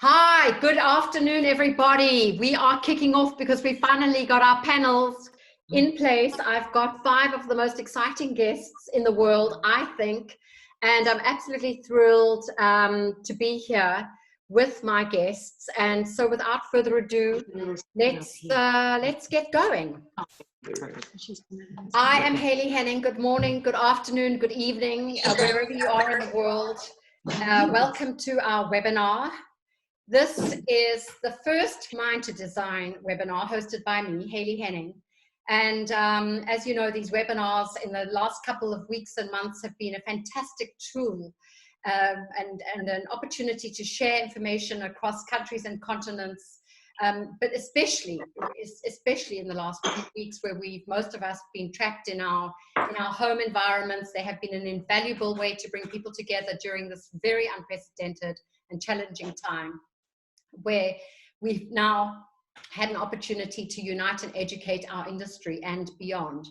Hi, good afternoon, everybody. We are kicking off because we finally got our panels in place. I've got 5 of the most exciting guests in the world, I think, and I'm absolutely thrilled to be here with my guests. And so without further ado, let's get going. I am Hayley Henning. Good morning, good afternoon, good evening, wherever you are in the world. Welcome to our webinar. This is the first Mind to Design webinar hosted by me, Hayley Henning. And as you know, these webinars in the last couple of weeks and months have been a fantastic tool and an opportunity to share information across countries and continents, but especially in the last few weeks where most of us been trapped in our home environments. They have been an invaluable way to bring people together during this very unprecedented and challenging time, where we've now had an opportunity to unite and educate our industry and beyond.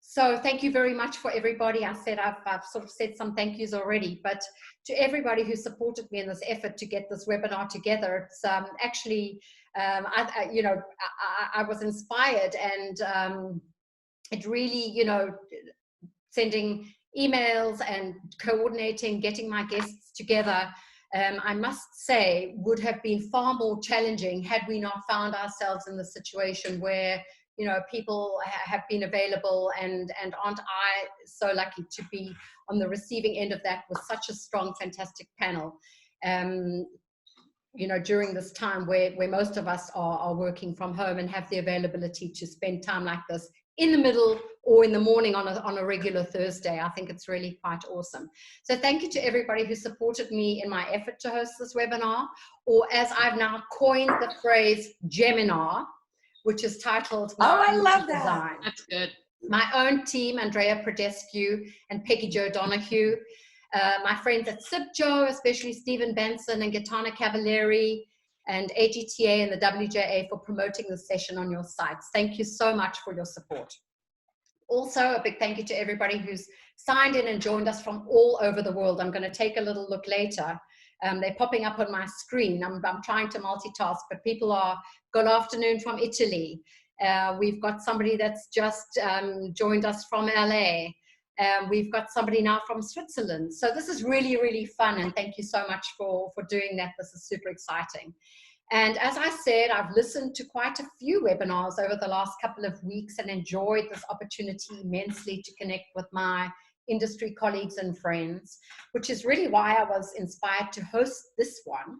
So thank you very much for everybody. I've sort of said some thank yous already, but to everybody who supported me in this effort to get this webinar together. It's actually, I was inspired, and it really, sending emails and coordinating, getting my guests together, I must say, would have been far more challenging had we not found ourselves in the situation where, people have been available, and aren't I so lucky to be on the receiving end of that with such a strong, fantastic panel, during this time where most of us are working from home and have the availability to spend time like this in the middle or in the morning on a regular Thursday. I think it's really quite awesome. So thank you to everybody who supported me in my effort to host this webinar, or as I've now coined the phrase, Geminar, which is titled I love that. Design. That's good. My own team, Andrea Prodescu and Peggy Jo Donahue, my friends at SIBJO, especially Stephen Benson and Gaetana Cavalieri, and AGTA and the WJA for promoting this session on your sites. Thank you so much for your support. Also, a big thank you to everybody who's signed in and joined us from all over the world. I'm going to take a little look later. They're popping up on my screen. I'm trying to multitask, but people are, good afternoon from Italy. We've got somebody that's just joined us from LA. We've got somebody now from Switzerland. So this is really, really fun, and thank you so much for doing that. This is super exciting. And as I said, I've listened to quite a few webinars over the last couple of weeks and enjoyed this opportunity immensely to connect with my industry colleagues and friends, which is really why I was inspired to host this one,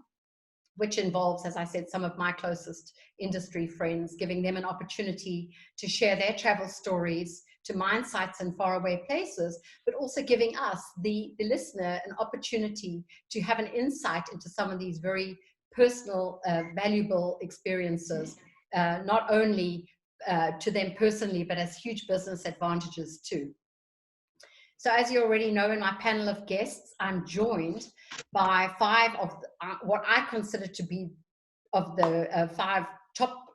which involves, as I said, some of my closest industry friends, giving them an opportunity to share their travel stories to mine sites in faraway places, but also giving us, the listener, an opportunity to have an insight into some of these very personal, valuable experiences, not only to them personally, but as huge business advantages too. So as you already know, in my panel of guests, I'm joined by 5 of what I consider to be of the 5 top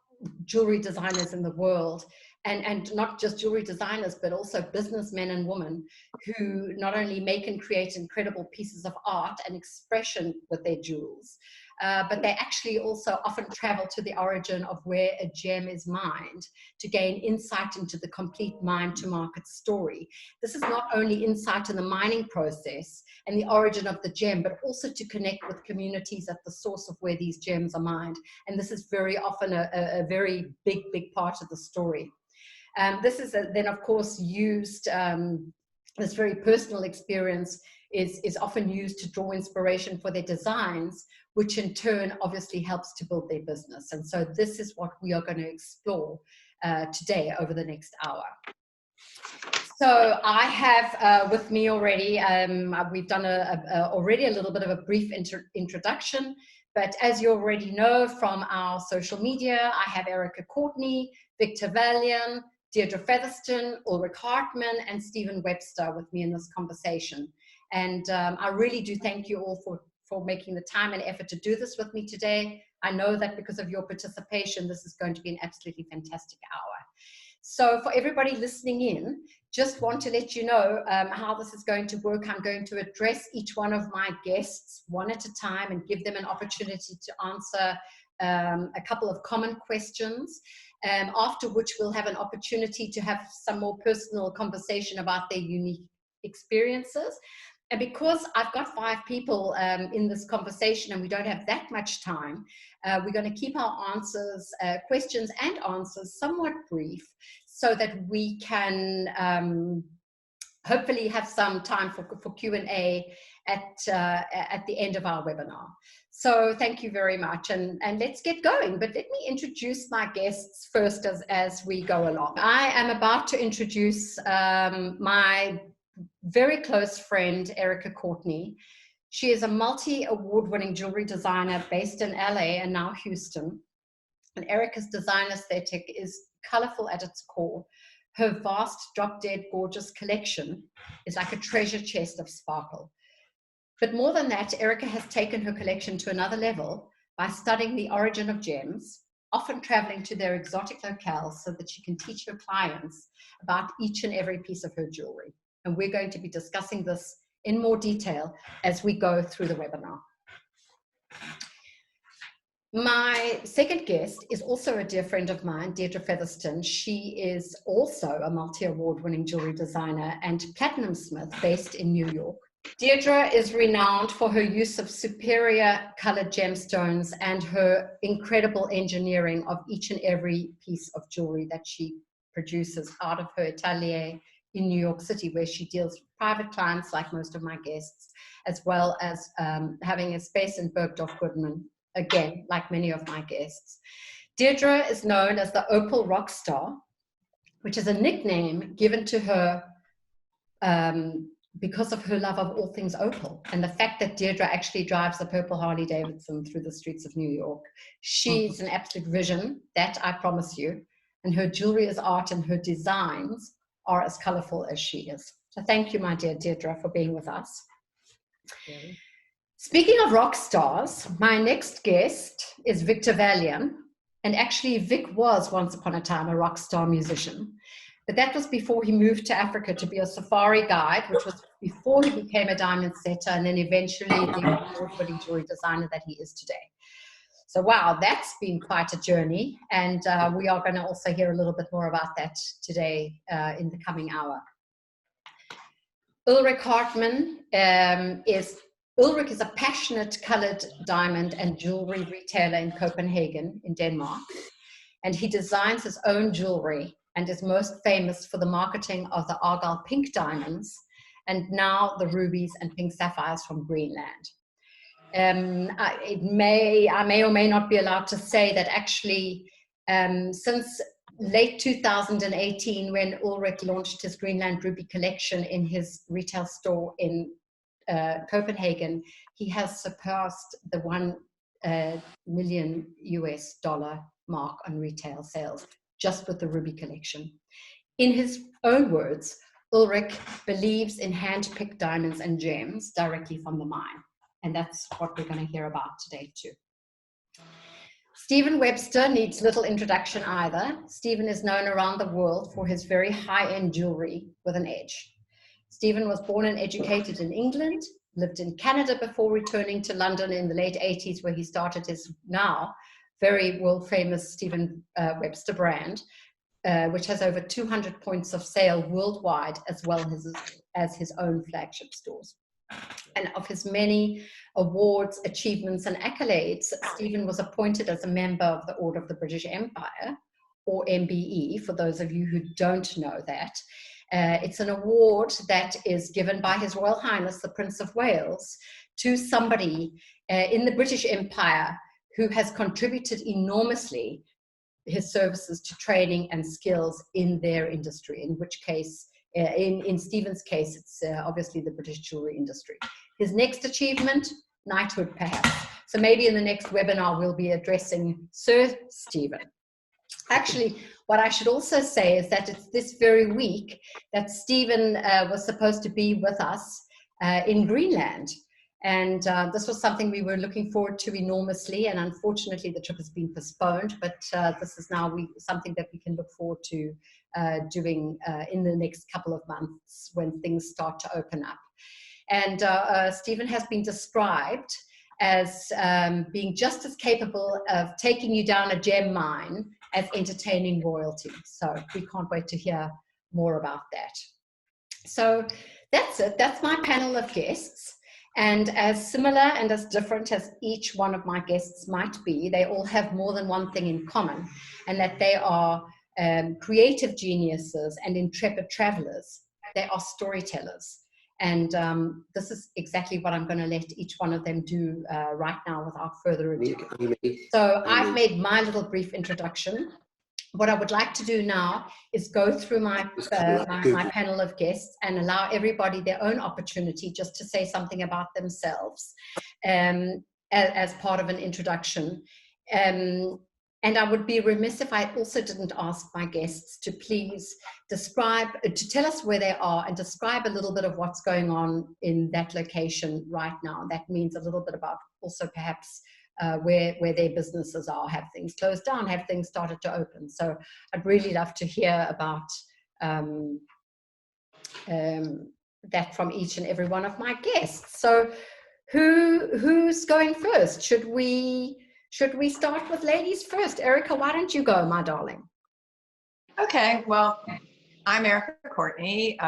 jewelry designers in the world, and not just jewelry designers, but also businessmen and women who not only make and create incredible pieces of art and expression with their jewels, but they actually also often travel to the origin of where a gem is mined to gain insight into the complete mine to market story. This is not only insight in the mining process and the origin of the gem, but also to connect with communities at the source of where these gems are mined. And this is very often a very big part of the story. This is then, of course, used, this very personal experience is often used to draw inspiration for their designs, which in turn obviously helps to build their business. And so this is what we are going to explore today over the next hour. So I have with me already, we've done already a little bit of a brief introduction, but as you already know from our social media, I have Erica Courtney, Victor Velyan, Deirdre Featherstone, Ulrik Hartmann, and Stephen Webster with me in this conversation. And I really do thank you all for making the time and effort to do this with me today. I know that because of your participation, this is going to be an absolutely fantastic hour. So for everybody listening in, just want to let you know how this is going to work. I'm going to address each one of my guests one at a time and give them an opportunity to answer a couple of common questions, after which we'll have an opportunity to have some more personal conversation about their unique experiences. And because I've got 5 people in this conversation and we don't have that much time, we're going to keep our answers, questions and answers somewhat brief so that we can hopefully have some time for Q&A at the end of our webinar. So thank you very much, and let's get going. But let me introduce my guests first as we go along. I am about to introduce my very close friend, Erica Courtney. She is a multi-award-winning jewelry designer based in LA and now Houston. And Erica's design aesthetic is colorful at its core. Her vast, drop-dead gorgeous collection is like a treasure chest of sparkle. But more than that, Erica has taken her collection to another level by studying the origin of gems, often traveling to their exotic locales so that she can teach her clients about each and every piece of her jewelry. And we're going to be discussing this in more detail as we go through the webinar. My second guest is also a dear friend of mine, Deirdre Featherstone. She is also a multi-award-winning jewelry designer and platinum smith based in New York. Deirdre is renowned for her use of superior colored gemstones and her incredible engineering of each and every piece of jewelry that she produces out of her atelier in New York City, where she deals with private clients like most of my guests, as well as having a space in Bergdorf Goodman, again, like many of my guests. Deirdre is known as the Opal Rock Star, which is a nickname given to her because of her love of all things opal and the fact that Deirdre actually drives a purple Harley Davidson through the streets of New York. She's an absolute vision, that I promise you, and her jewelry is art and her designs are as colorful as she is. So thank you, my dear Deirdre, for being with us. Okay. Speaking of rock stars, my next guest is Victor Velyan. And actually, Vic was once upon a time a rock star musician. But that was before he moved to Africa to be a safari guide, which was before he became a diamond setter and then eventually the award-winning jewelry designer that he is today. So wow, that's been quite a journey, and we are going to also hear a little bit more about that today in the coming hour. Ulrik Hartmann Ulrik is a passionate colored diamond and jewelry retailer in Copenhagen in Denmark, and he designs his own jewelry and is most famous for the marketing of the Argyle pink diamonds and now the rubies and pink sapphires from Greenland. I may or may not be allowed to say that actually since late 2018, when Ulrik launched his Greenland Ruby collection in his retail store in Copenhagen, he has surpassed the $1 million US mark on retail sales just with the Ruby collection. In his own words, Ulrik believes in hand-picked diamonds and gems directly from the mine. And that's what we're going to hear about today too. Stephen Webster needs little introduction either. Stephen is known around the world for his very high-end jewelry with an edge. Stephen was born and educated in England, lived in Canada before returning to London in the late 80s, where he started his now very world-famous Stephen Webster brand, which has over 200 points of sale worldwide, as well as his own flagship stores. And of his many awards, achievements, and accolades, Stephen was appointed as a member of the Order of the British Empire, or MBE, for those of you who don't know that. It's an award that is given by His Royal Highness, the Prince of Wales, to somebody in the British Empire who has contributed enormously his services to training and skills in their industry, in which case, in Stephen's case, it's obviously the British jewelry industry. His next achievement, knighthood perhaps. So maybe in the next webinar, we'll be addressing Sir Stephen. Actually, what I should also say is that it's this very week that Stephen was supposed to be with us in Greenland. And this was something we were looking forward to enormously, and unfortunately the trip has been postponed, but this is now something that we can look forward to doing in the next couple of months when things start to open up. And Stephen has been described as being just as capable of taking you down a gem mine as entertaining royalty. So we can't wait to hear more about that. So that's it. That's my panel of guests. And as similar and as different as each one of my guests might be, they all have more than one thing in common, and that they are creative geniuses and intrepid travelers. They are storytellers. And this is exactly what I'm going to let each one of them do right now without further ado. So I've made my little brief introduction. What I would like to do now is go through my panel of guests and allow everybody their own opportunity just to say something about themselves as part of an introduction. And I would be remiss if I also didn't ask my guests to please to tell us where they are and describe a little bit of what's going on in that location right now. That means a little bit about also perhaps where their businesses are. Have things closed down? Have things started to open? So I'd really love to hear about that from each and every one of my guests. So who's going first? Should we start with ladies first? Erica, why don't you go, my darling? Okay, well, I'm Erica Courtney,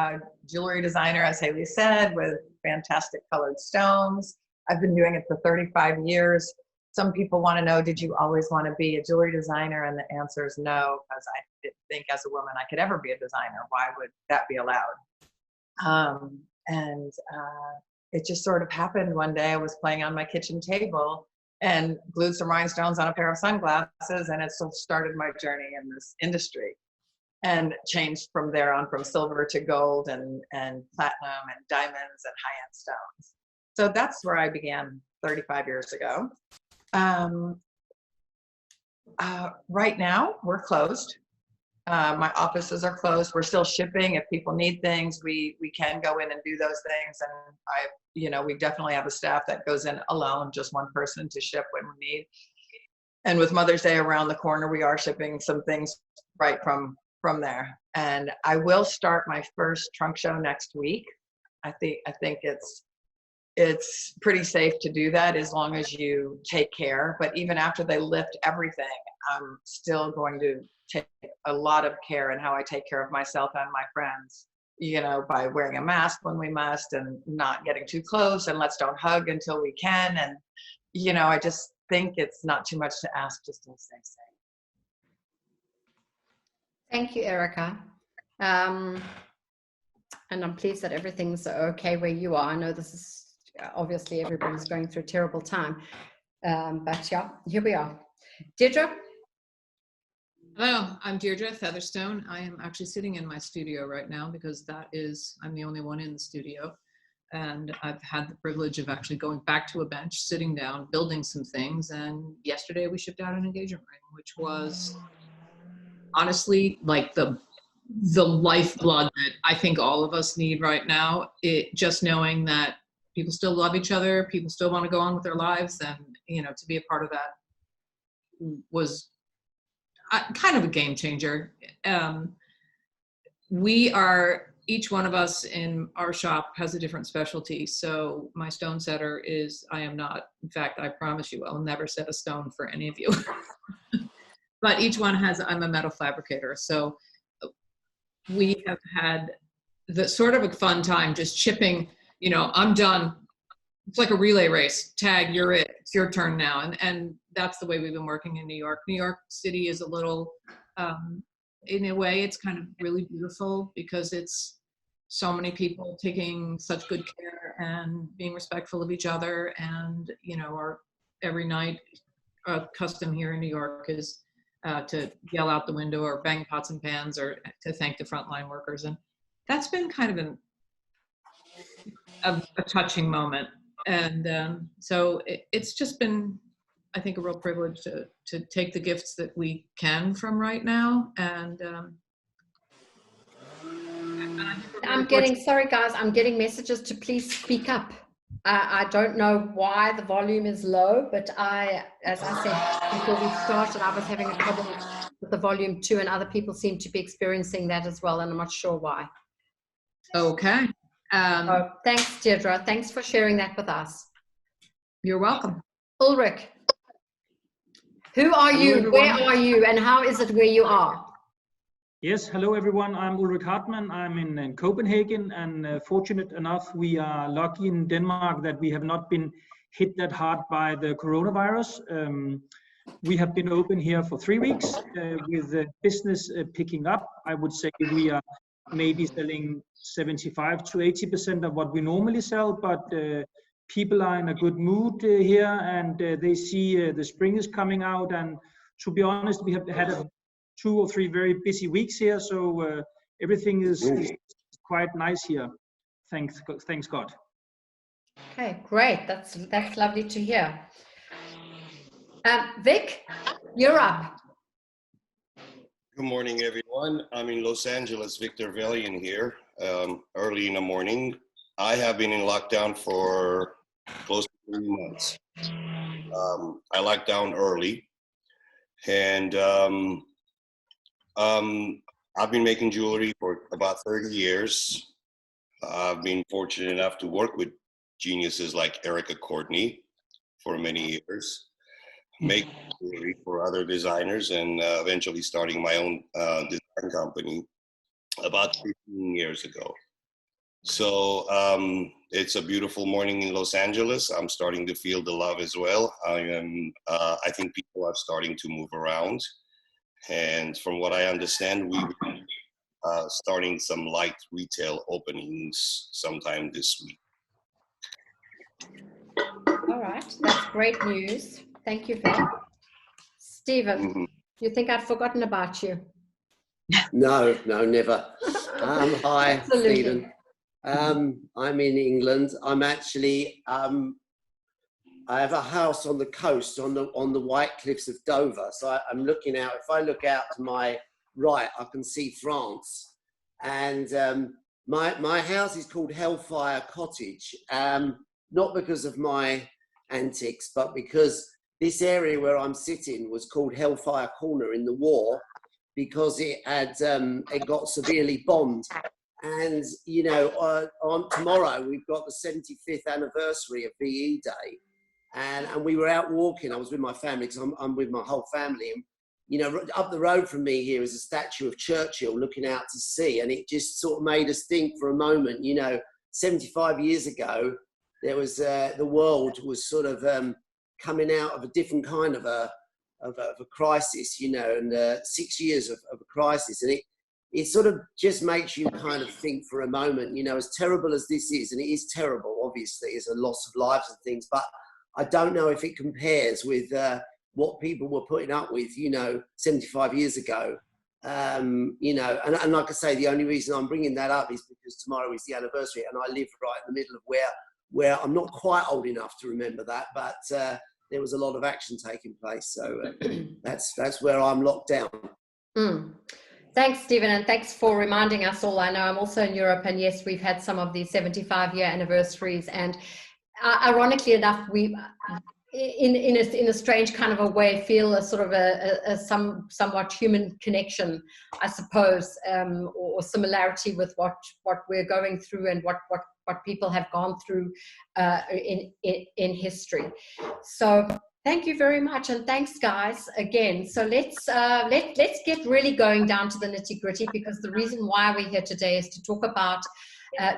jewelry designer, as Hayley said, with fantastic colored stones. I've been doing it for 35 years. Some people want to know, did you always want to be a jewelry designer? And the answer is no, because I didn't think as a woman I could ever be a designer. Why would that be allowed? It just sort of happened one day. I was playing on my kitchen table and glued some rhinestones on a pair of sunglasses, and it sort of started my journey in this industry, and changed from there on, from silver to gold and platinum and diamonds and high-end stones. So that's where I began 35 years ago. Right now we're closed. My offices are closed. We're still shipping. If people need things, we can go in and do those things. And we definitely have a staff that goes in alone, just one person to ship when we need. And with Mother's Day around the corner, we are shipping some things right from there. And I will start my first trunk show next week. I think it's pretty safe to do that as long as you take care. But even after they lift everything, I'm still going to take a lot of care in how I take care of myself and my friends, by wearing a mask when we must and not getting too close, and let's don't hug until we can. And, I just think it's not too much to ask just to stay safe. Thank you, Erica. And I'm pleased that everything's okay where you are. I know this is obviously everybody's going through a terrible time, but yeah, here we are. Deirdre? Hello, I'm Deirdre Featherstone. I am actually sitting in my studio right now because I'm the only one in the studio, and I've had the privilege of actually going back to a bench, sitting down, building some things, and yesterday we shipped out an engagement ring, which was honestly like the lifeblood that I think all of us need right now. Just knowing that people still love each other, people still want to go on with their lives, and to be a part of that was kind of a game changer. Each one of us in our shop has a different specialty. So my stone setter I am not, in fact, I promise you, I'll never set a stone for any of you. But each one I'm a metal fabricator. So we have had the sort of a fun time just chipping, I'm done. It's like a relay race. Tag, you're it. It's your turn now. And that's the way we've been working in New York. New York City is a little, in a way, it's kind of really beautiful because it's so many people taking such good care and being respectful of each other. And, every night, custom here in New York is to yell out the window or bang pots and pans or to thank the frontline workers. And that's been kind of a touching moment. And so it's just been, I think, a real privilege to take the gifts that we can from right now. And sorry guys, I'm getting messages to please speak up. I don't know why the volume is low, but as I said before we started, I was having a problem with the volume too, and other people seem to be experiencing that as well, and I'm not sure why. Okay. So thanks, Deirdre. Thanks for sharing that with us. You're welcome. Ulrik, who are Hello, you? everyone. Where are you? And how is it where you are? Yes, hello everyone. I'm Ulrik Hartmann. I'm in Copenhagen, and fortunate enough, we are lucky in Denmark that we have not been hit that hard by the coronavirus. We have been open here for 3 weeks with the business picking up. I would say we are maybe selling 75 to 80% of what we normally sell, but people are in a good mood here, and they see the spring is coming out. And to be honest, we have had 2 or 3 very busy weeks here, so everything is quite nice here. Thanks God. Okay, great. That's lovely to hear. Vic, you're up. Good morning, everyone. I'm in Los Angeles, Victor Velyan here, early in the morning. I have been in lockdown for close to 3 months. I locked down early, and I've been making jewelry for about 30 years. I've been fortunate enough to work with geniuses like Erica Courtney for many years, make jewelry for other designers, and eventually starting my own design company about 15 years ago. So it's a beautiful morning in Los Angeles. I'm starting to feel the love as well. I think people are starting to move around. And from what I understand, we're starting some light retail openings sometime this week. All right, that's great news. Thank you, Vic. Stephen, you think I'd forgotten about you? No, never. Hi, Absolutely. Stephen. I'm in England. I'm actually, I have a house on the coast, on the White Cliffs of Dover. So I'm looking out. If I look out to my right, I can see France. And my house is called Hellfire Cottage, not because of my antics, but because this area where I'm sitting was called Hellfire Corner in the war, because it got severely bombed. And, you know, on tomorrow, we've got the 75th anniversary of VE Day. And we were out walking. I was with my family, because I'm with my whole family. And, you know, up the road from me here is a statue of Churchill looking out to sea. And it just sort of made us think for a moment, you know, 75 years ago, there was, the world was sort of coming out of a different kind of a crisis, you know, and 6 years of a crisis. And it sort of just makes you kind of think for a moment, you know, as terrible as this is, and it is terrible, obviously, it's a loss of lives and things, but I don't know if it compares with what people were putting up with, you know, 75 years ago. You know, and like I say, the only reason I'm bringing that up is because tomorrow is the anniversary, and I live right in the middle of where I'm not quite old enough to remember that, but there was a lot of action taking place. So that's where I'm locked down. Thanks, Stephen, and thanks for reminding us all. I know I'm also in Europe, and yes, we've had some of these 75-year anniversaries, and ironically enough, we, in a strange kind of a way, feel a sort of a somewhat human connection, I suppose, or similarity with what we're going through and what people have gone through in history. So thank you very much, and thanks, guys, again. So let's get really going down to the nitty-gritty, because the reason why we're here today is to talk about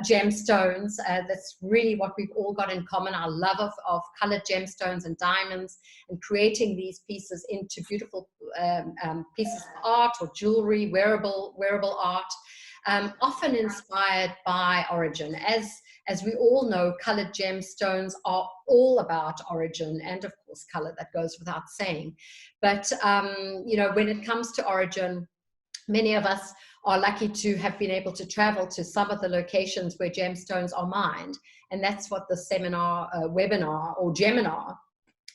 gemstones. That's really what we've all got in common, our love of colored gemstones and diamonds, and creating these pieces into beautiful pieces of art or jewelry, wearable art, often inspired by origin. As we all know, colored gemstones are all about origin, and of course color, that goes without saying. But you know, when it comes to origin, many of us are lucky to have been able to travel to some of the locations where gemstones are mined. And that's what the seminar, webinar, or Geminar,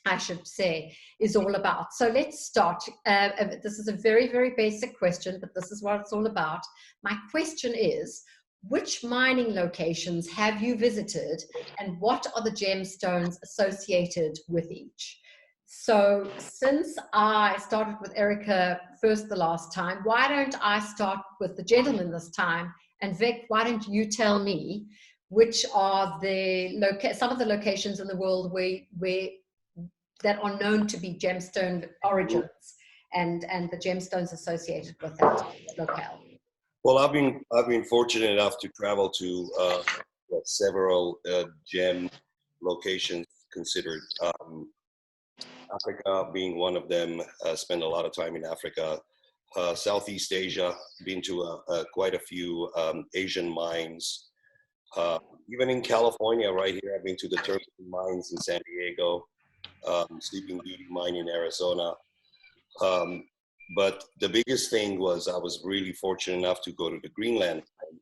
I should say, is all about. So let's start. This is a very, very basic question, but this is what it's all about. My question is, which mining locations have you visited and what are the gemstones associated with each? So since I started with Erica first the last time, why don't I start with the gentleman this time? And Vic, why don't you tell me which are the some of the locations in the world where that are known to be gemstone origins and the gemstones associated with that locale? Well, I've been fortunate enough to travel to several gem locations considered. Africa being one of them. Spent a lot of time in Africa. Southeast Asia, been to quite a few Asian mines. Even in California, right here, I've been to the Turquoise mines in San Diego, Sleeping Beauty mine in Arizona. But the biggest thing was I was really fortunate enough to go to the Greenland mine,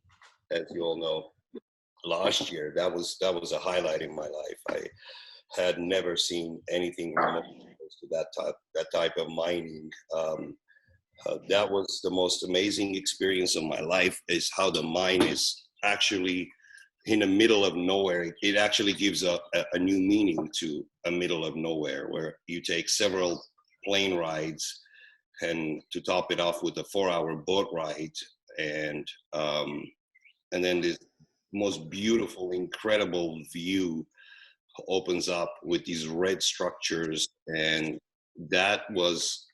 as you all know, last year. That was a highlight in my life. I had never seen anything remotely close to that type of mining. That was the most amazing experience of my life, is how the mine is actually in the middle of nowhere. It actually gives a new meaning to a middle of nowhere, where you take several plane rides and to top it off with a 4-hour boat ride. And then this most beautiful, incredible view opens up with these red structures. And that was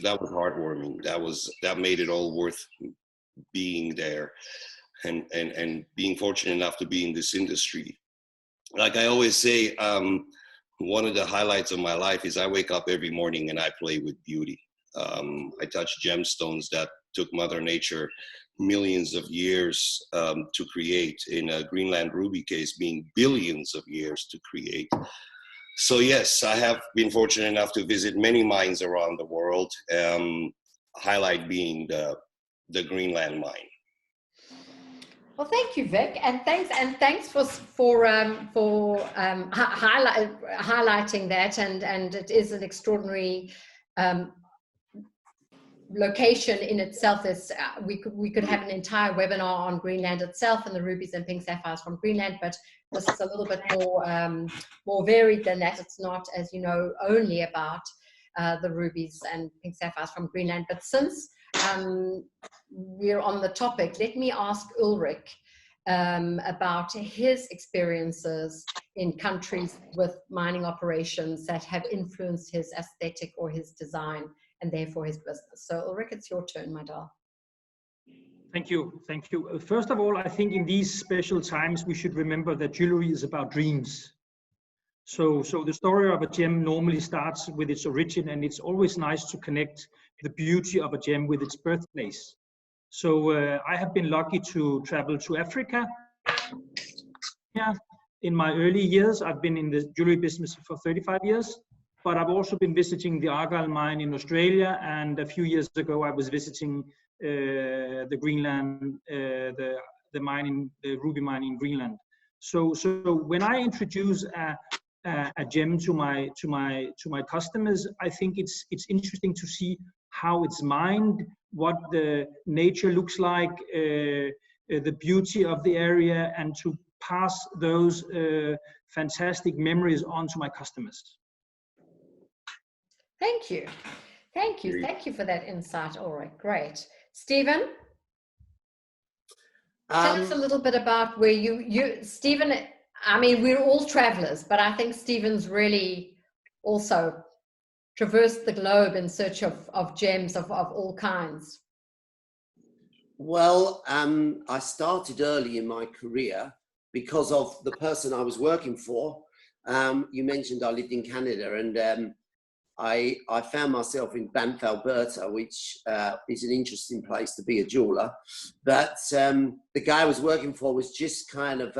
heartwarming. That made it all worth being there, and being fortunate enough to be in this industry. Like I always say, one of the highlights of my life is I wake up every morning and I play with beauty. I touch gemstones that took Mother Nature millions of years to create, in a Greenland Ruby case being billions of years to create. So yes, I have been fortunate enough to visit many mines around the world, highlight being the Greenland mine. Well, thank you, Vic, and thanks for highlighting that, and it is an extraordinary location in itself. Is we could have an entire webinar on Greenland itself and the rubies and pink sapphires from Greenland, but this is a little bit more varied than that. It's not, as you know, only about the rubies and pink sapphires from Greenland. But since we're on the topic, let me ask Ulrik about his experiences in countries with mining operations that have influenced his aesthetic or his design, and therefore his business. So Ulrik, it's your turn, my doll. Thank you. Thank you. First of all, I think in these special times, we should remember that jewelry is about dreams. So the story of a gem normally starts with its origin, and it's always nice to connect the beauty of a gem with its birthplace. So I have been lucky to travel to Africa. Yeah. In my early years, I've been in the jewelry business for 35 years, but I've also been visiting the Argyle mine in Australia, and a few years ago I was visiting the Greenland, the ruby mine in Greenland. So when I introduce a gem to my customers, I think it's interesting to see how it's mined, what the nature looks like, the beauty of the area, and to pass those fantastic memories on to my customers. Thank you. Thank you. Thank you for that insight, Ulrik. Great. Stephen? Tell us a little bit about where you Stephen, I mean, we're all travelers, but I think Stephen's really also traversed the globe in search of gems of all kinds. Well, I started early in my career because of the person I was working for. You mentioned I lived in Canada, and I found myself in Banff, Alberta, which is an interesting place to be a jeweler. But the guy I was working for was just kind of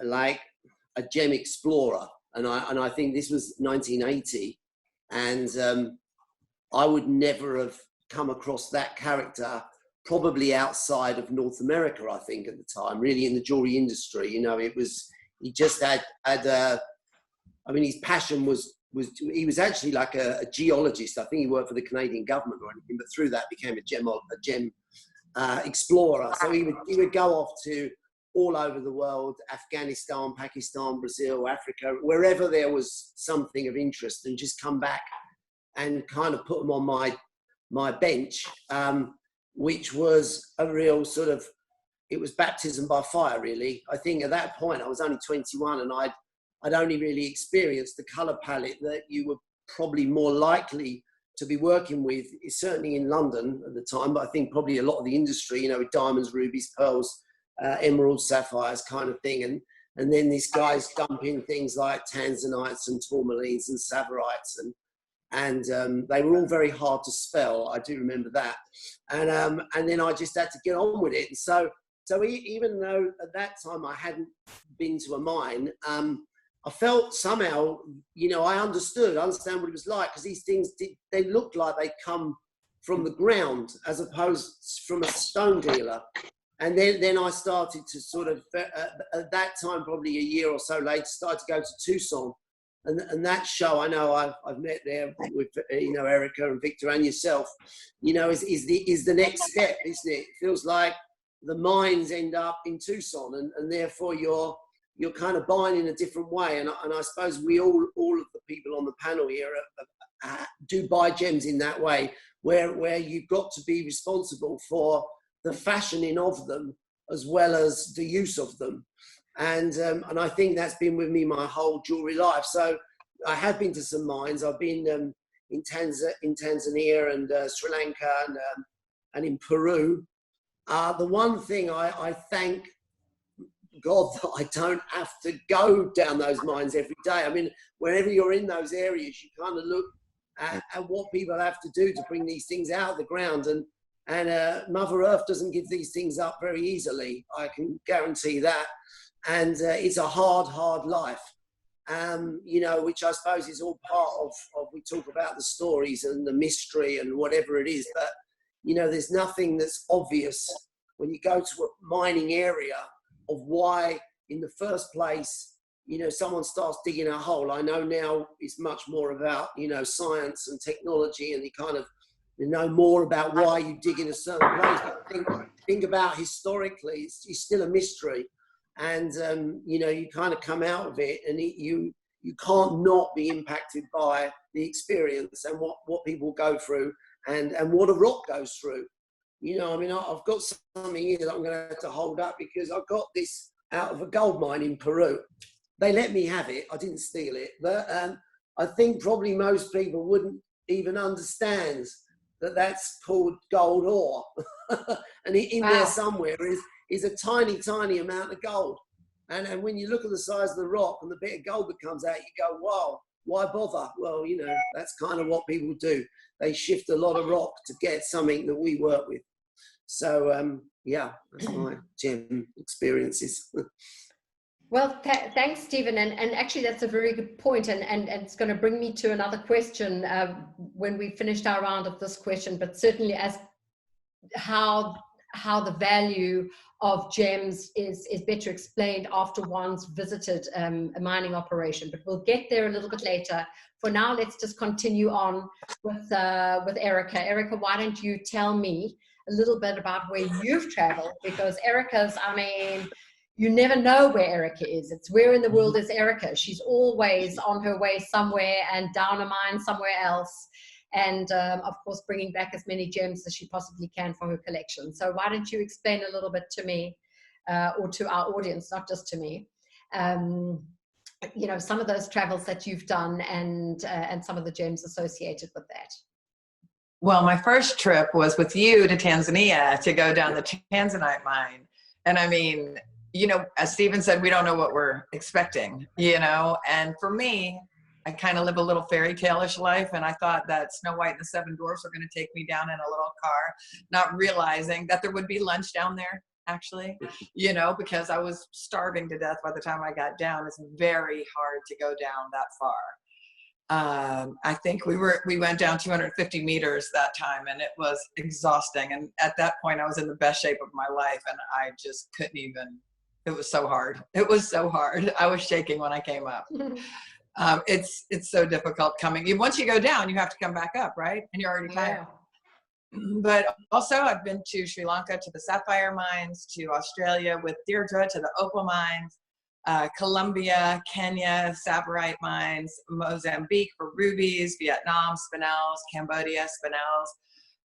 like a gem explorer. And I think this was 1980. And I would never have come across that character probably outside of North America, I think, at the time, really in the jewelry industry. You know, he just had I mean, his passion was he was actually like a geologist. I think he worked for the Canadian government or anything, but through that became a gem explorer. So he would go off to all over the world, Afghanistan, Pakistan, Brazil, Africa, wherever there was something of interest, and just come back and kind of put them on my bench, which was a real sort of, it was baptism by fire, really. I think at that point I was only 21, and I'd only really experienced the colour palette that you were probably more likely to be working with, certainly in London at the time, but I think probably a lot of the industry, you know, with diamonds, rubies, pearls, emeralds, sapphires kind of thing. And then these guys dump in things like tanzanites and tourmalines and savorites, and they were all very hard to spell. I do remember that. And then I just had to get on with it. And so even though at that time I hadn't been to a mine, I felt somehow, you know, I understand what it was like, because these things, they looked like they come from the ground as opposed from a stone dealer. And then I started to sort of, at that time, probably a year or so later, started to go to Tucson. And that show, I know I've met there with, you know, Erica and Victor and yourself, you know, is the next step, isn't it? It feels like the mines end up in Tucson, and therefore you're kind of buying in a different way. And I suppose we all of the people on the panel here do buy gems in that way, where you've got to be responsible for the fashioning of them as well as the use of them. And I think that's been with me my whole jewelry life. So I have been to some mines. I've been in Tanzania and Sri Lanka and in Peru. The one thing I thank God that I don't have to go down those mines every day. I mean, whenever you're in those areas, you kind of look at what people have to do to bring these things out of the ground. And Mother Earth doesn't give these things up very easily. I can guarantee that. And it's a hard life, you know, which I suppose is all part of, we talk about the stories and the mystery and whatever it is. But, you know, there's nothing that's obvious when you go to a mining area of why, in the first place, you know, someone starts digging a hole. I know now it's much more about, you know, science and technology, and you kind of know more about why you dig in a certain place. But think about historically, it's still a mystery. And, you know, you kind of come out of it, and you can't not be impacted by the experience and what people go through and what a rock goes through. You know, I mean, I've got something here that I'm going to have to hold up, because I got this out of a gold mine in Peru. They let me have it. I didn't steal it. But I think probably most people wouldn't even understand that that's called gold ore. And in there somewhere is a tiny, tiny amount of gold. And when you look at the size of the rock and the bit of gold that comes out, you go, wow, why bother? Well, you know, that's kind of what people do. They shift a lot of rock to get something that we work with. So, yeah, that's my gem experiences. Well, thanks, Stephen. And actually, that's a very good point. And it's going to bring me to another question when we finished our round of this question, but certainly as how the value of gems is better explained after one's visited a mining operation. But we'll get there a little bit later. For now, let's just continue on with Erica. Erica, why don't you tell me a little bit about where you've traveled? Because Erica's, I mean, you never know where Erica is. It's where in the world is Erica? She's always on her way somewhere and down a mine somewhere else. And of course, bringing back as many gems as she possibly can for her collection. So why don't you explain a little bit to me or to our audience, not just to me, you know, some of those travels that you've done and some of the gems associated with that. Well, my first trip was with you to Tanzania to go down the Tanzanite mine. And I mean, you know, as Stephen said, we don't know what we're expecting, you know, and for me, I kind of live a little fairy tale-ish life, and I thought that Snow White and the Seven Dwarfs were going to take me down in a little car, not realizing that there would be lunch down there, actually, you know, because I was starving to death by the time I got down. It's very hard to go down that far. I think we went down 250 meters that time, and it was exhausting. And at that point, I was in the best shape of my life, and I just couldn't even. It was so hard. It was so hard. I was shaking when I came up. It's so difficult coming. Once you go down, you have to come back up, right? And you're already tired. But also I've been to Sri Lanka, to the sapphire mines, to Australia with Deirdre, to the opal mines, Colombia, Kenya, saprolite mines, Mozambique for rubies, Vietnam, spinels, Cambodia, spinels,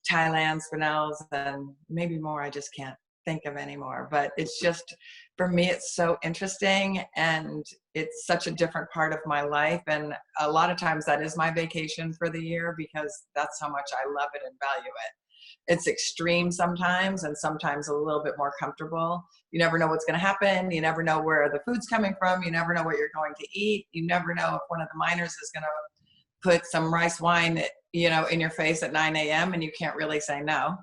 Thailand, spinels, and maybe more. I just can't think of anymore. But it's just, for me, it's so interesting, and it's such a different part of my life. And a lot of times that is my vacation for the year, because that's how much I love it and value it. It's extreme sometimes, and sometimes a little bit more comfortable. You never know what's going to happen. You never know where the food's coming from. You never know what you're going to eat. You never know if one of the miners is going to put some rice wine, you know, in your face at 9 a.m. and you can't really say no,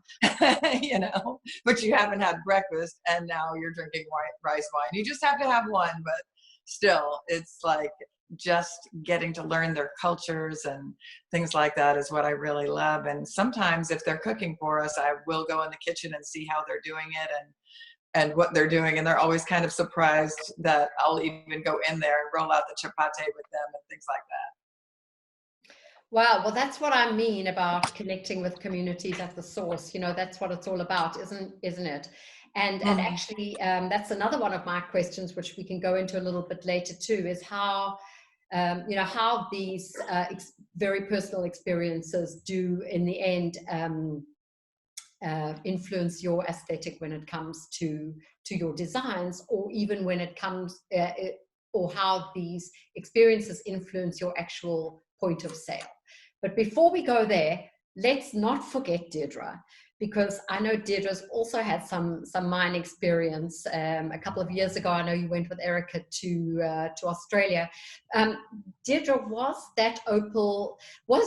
you know, but you haven't had breakfast and now you're drinking rice wine. You just have to have one, but still, it's like just getting to learn their cultures and things like that is what I really love. And sometimes if they're cooking for us, I will go in the kitchen and see how they're doing it and what they're doing. And they're always kind of surprised that I'll even go in there and roll out the chapati with them and things like that. Wow, well, that's what I mean about connecting with communities at the source. You know, that's what it's all about, isn't it? And actually, that's another one of my questions, which we can go into a little bit later too, is how, you know, how these very personal experiences do in the end influence your aesthetic when it comes to your designs, or even when it comes, or how these experiences influence your actual point of sale. But before we go there, let's not forget Deirdre, because I know Deirdre's also had some mine experience. A couple of years ago, I know you went with Erica to Australia. Deirdre, was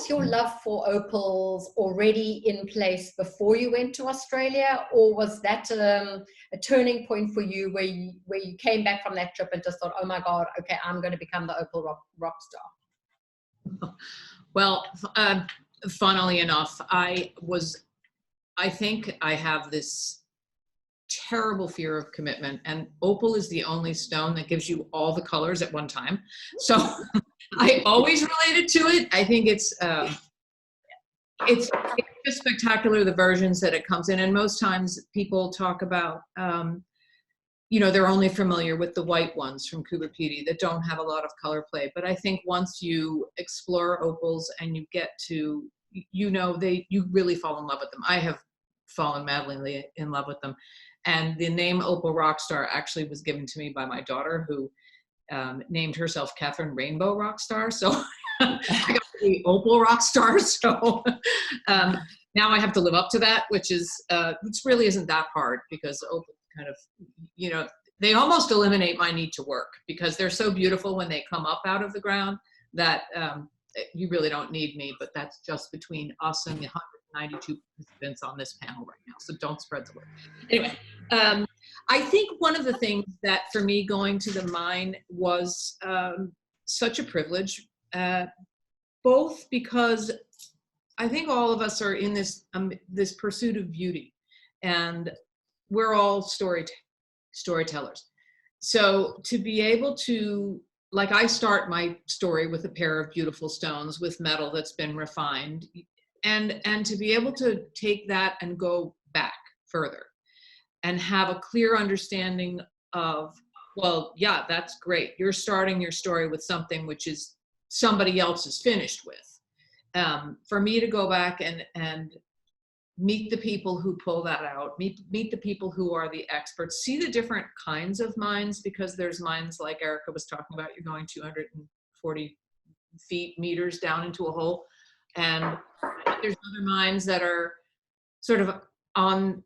your love for opals already in place before you went to Australia, or was that a turning point for you where you came back from that trip and just thought, oh my God, okay, I'm going to become the opal rock star? Well, funnily enough, I think I have this terrible fear of commitment, and opal is the only stone that gives you all the colors at one time. So I always related to it. I think it's just spectacular, the versions that it comes in. And most times people talk about, you know, they're only familiar with the white ones from Coober Pedy that don't have a lot of color play. But I think once you explore opals and you get to, you know, you really fall in love with them. I have fallen madly in love with them. And the name Opal Rockstar actually was given to me by my daughter, who named herself Catherine Rainbow Rockstar. So I got the Opal Rockstar. So now I have to live up to that, which really isn't that hard, because opal kind of, you know, they almost eliminate my need to work, because they're so beautiful when they come up out of the ground that you really don't need me. But that's just between us and the 192 participants on this panel right now, so don't spread the word. Anyway, I think one of the things that for me going to the mine was such a privilege, both because I think all of us are in this this pursuit of beauty, and we're all storytellers. So to be able to, like, I start my story with a pair of beautiful stones with metal that's been refined, and to be able to take that and go back further and have a clear understanding of, well, yeah, that's great. You're starting your story with something which is somebody else is finished with. For me to go back and meet the people who pull that out, meet the people who are the experts, see the different kinds of mines, because there's mines like Erica was talking about, you're going 240 meters down into a hole. And there's other mines that are sort of on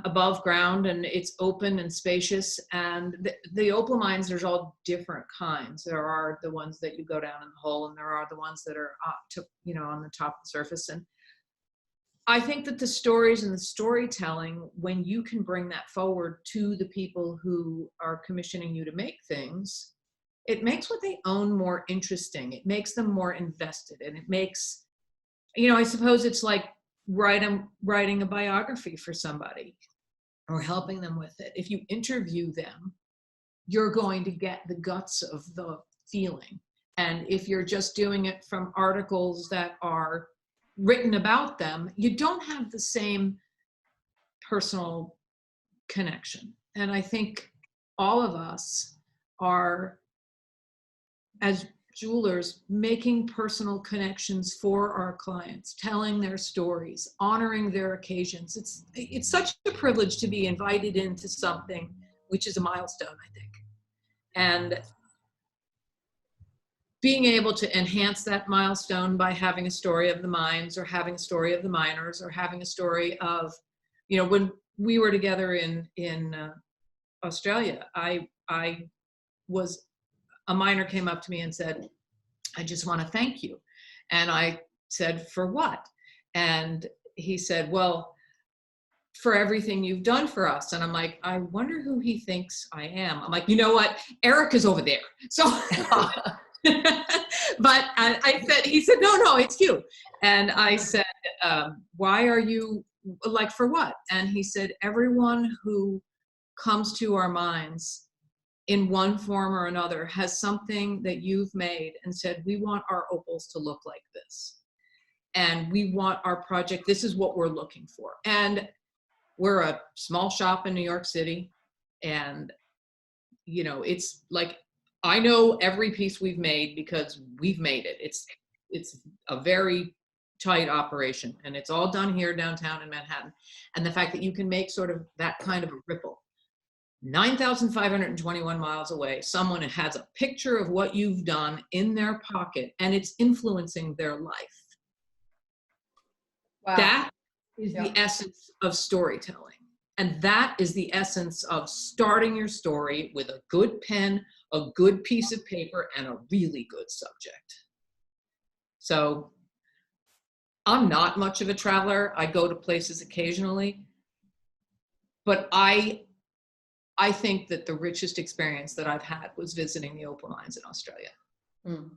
above ground, and it's open and spacious. And the opal mines, there's all different kinds. There are the ones that you go down in the hole, and there are the ones that are on the top of the surface. And I think that the stories and the storytelling, when you can bring that forward to the people who are commissioning you to make things, it makes what they own more interesting. It makes them more invested, and it makes, I suppose it's like writing a biography for somebody or helping them with it. If you interview them, you're going to get the guts of the feeling. And if you're just doing it from articles that are written about them, you don't have the same personal connection. And I think all of us are, as jewelers, making personal connections for our clients, telling their stories, honoring their occasions. It's such a privilege to be invited into something which is a milestone, I think. And being able to enhance that milestone by having a story of the mines, or having a story of the miners, or having a story of, you know, when we were together in Australia, a miner came up to me and said, I just want to thank you. And I said, for what? And he said, well, for everything you've done for us. And I'm like, I wonder who he thinks I am. I'm like, you know what? Erica's over there. So, but I said, he said, no, it's you. And I said, why are you, like, for what? And he said, everyone who comes to our mines in one form or another has something that you've made and said, we want our opals to look like this. And we want our project, this is what we're looking for. And we're a small shop in New York City. And, you know, it's like, I know every piece we've made because we've made it. It's a very tight operation, and it's all done here downtown in Manhattan. And the fact that you can make sort of that kind of a ripple, 9,521 miles away, someone has a picture of what you've done in their pocket, and it's influencing their life. Wow. That is the essence of storytelling. And that is the essence of starting your story with a good pen, a good piece of paper, and a really good subject. So I'm not much of a traveler. I go to places occasionally, but I think that the richest experience that I've had was visiting the opal mines in Australia. Mm.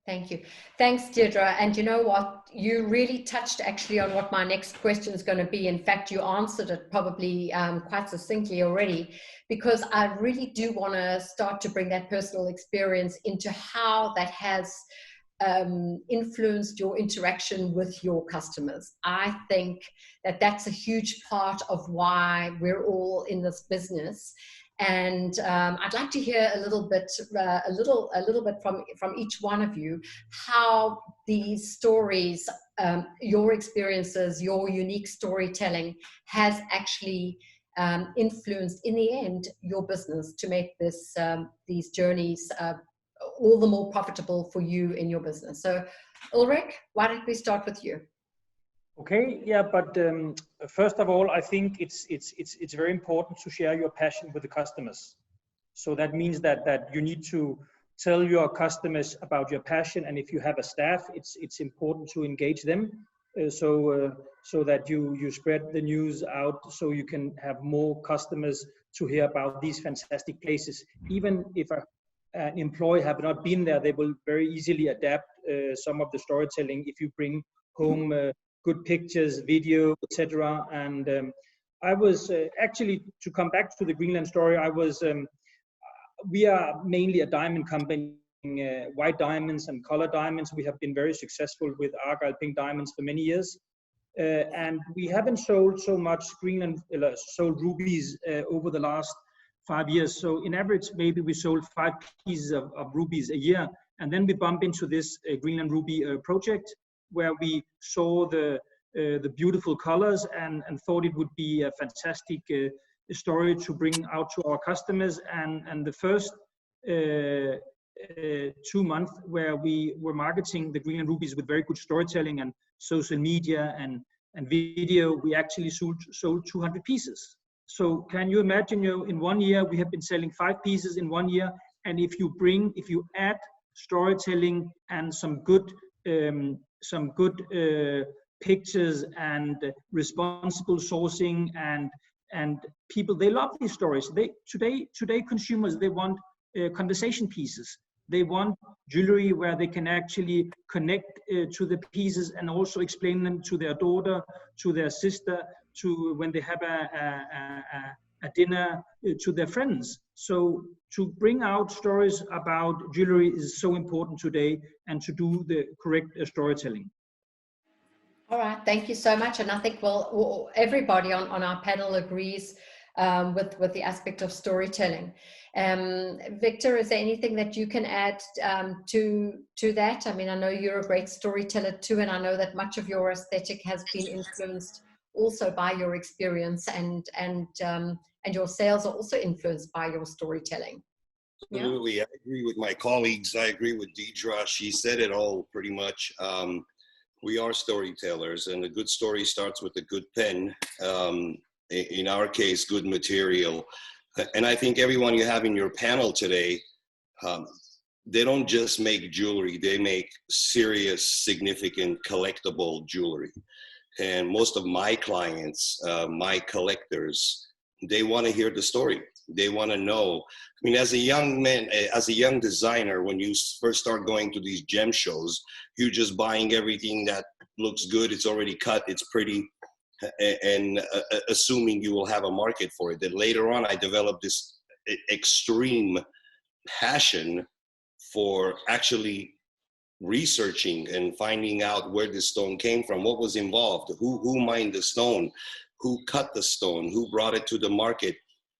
Thank you. Thanks, Deirdre. And you know what? You really touched actually on what my next question is going to be. In fact, you answered it probably quite succinctly already, because I really do want to start to bring that personal experience into how that has influenced your interaction with your customers. I think that that's a huge part of why we're all in this business. And I'd like to hear a little bit from each one of you, how these stories, your experiences, your unique storytelling has actually influenced, in the end, your business to make this these journeys all the more profitable for you in your business. So, Ulrik, why don't we start with you? Okay, yeah, but first of all, I think it's very important to share your passion with the customers. So that means that you need to tell your customers about your passion, and if you have a staff, it's important to engage them, so that you spread the news out, so you can have more customers to hear about these fantastic places. Even if an employee have not been there, they will very easily adapt some of the storytelling if you bring home good pictures, video, etc. And I was actually, to come back to the Greenland story, we are mainly a diamond company, white diamonds and color diamonds. We have been very successful with Argyle pink diamonds for many years. And we haven't sold so much sold rubies over the last 5 years. So in average, maybe we sold 5 pieces of rubies a year. And then we bump into this Greenland Ruby project, where we saw the beautiful colors and thought it would be a fantastic story to bring out to our customers. And the first 2 months where we were marketing the Greenland Rubies with very good storytelling and social media and video, we actually sold 200 pieces. So can you imagine, in 1 year, we have been selling 5 pieces in 1 year. And if you add storytelling and some good pictures and responsible sourcing and people, they love these stories. Today consumers, they want conversation pieces. They want jewelry where they can actually connect to the pieces and also explain them to their daughter, to their sister, to when they have a dinner, to their friends. So to bring out stories about jewelry is so important today, and to do the correct storytelling. All right, thank you so much. And I think everybody on our panel agrees with the aspect of storytelling. Victor, is there anything that you can add to that? I mean, I know you're a great storyteller too, and I know that much of your aesthetic has been influenced also by your experience, and your sales are also influenced by your storytelling. Absolutely, yeah? I agree with my colleagues. I agree with Deirdre. She said it all pretty much. We are storytellers, and a good story starts with a good pen. In our case, good material. And I think everyone you have in your panel today, they don't just make jewelry, they make serious, significant, collectible jewelry. And most of my clients, my collectors, they want to hear the story. They want to know. I mean, as a young man, as a young designer, when you first start going to these gem shows, you're just buying everything that looks good. It's already cut. It's pretty. And assuming you will have a market for it. Then later on, I developed this extreme passion for actually researching and finding out where the stone came from, what was involved, who mined the stone, who cut the stone, who brought it to the market.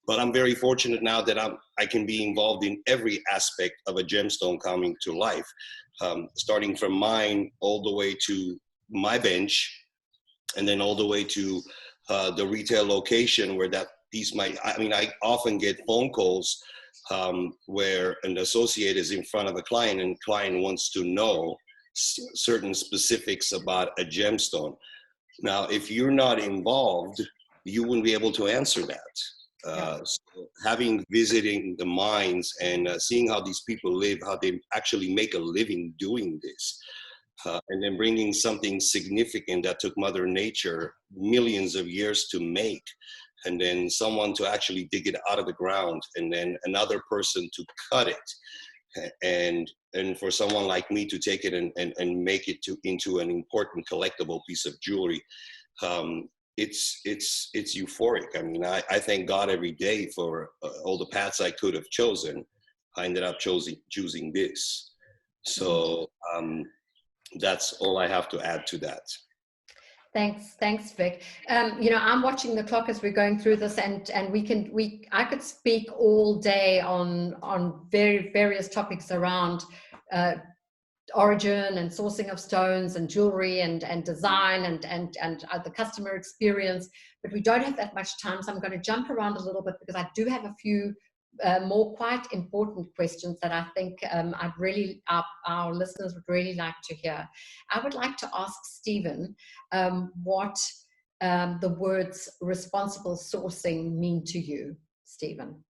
But I'm very fortunate now that I can be involved in every aspect of a gemstone coming to life, starting from mine all the way to my bench, and then all the way to the retail location where that piece might, I mean, I often get phone calls where an associate is in front of a client and client wants to know certain specifics about a gemstone. Now, if you're not involved, you wouldn't be able to answer that. So visiting the mines and seeing how these people live, how they actually make a living doing this, and then bringing something significant that took Mother Nature millions of years to make, and then someone to actually dig it out of the ground, and then another person to cut it, and for someone like me to take it and make it into an important collectible piece of jewelry. It's euphoric. I mean, I thank God every day for all the paths I could have chosen. I ended up choosing this. So that's all I have to add to that. Thanks, Vic. You know, I'm watching the clock as we're going through this, and I could speak all day on various topics around origin and sourcing of stones and jewelry and design and the customer experience, but we don't have that much time, so I'm going to jump around a little bit because I do have a few more quite important questions that I think our listeners would really like to hear. I would like to ask Stephen what the words responsible sourcing mean to you, Stephen.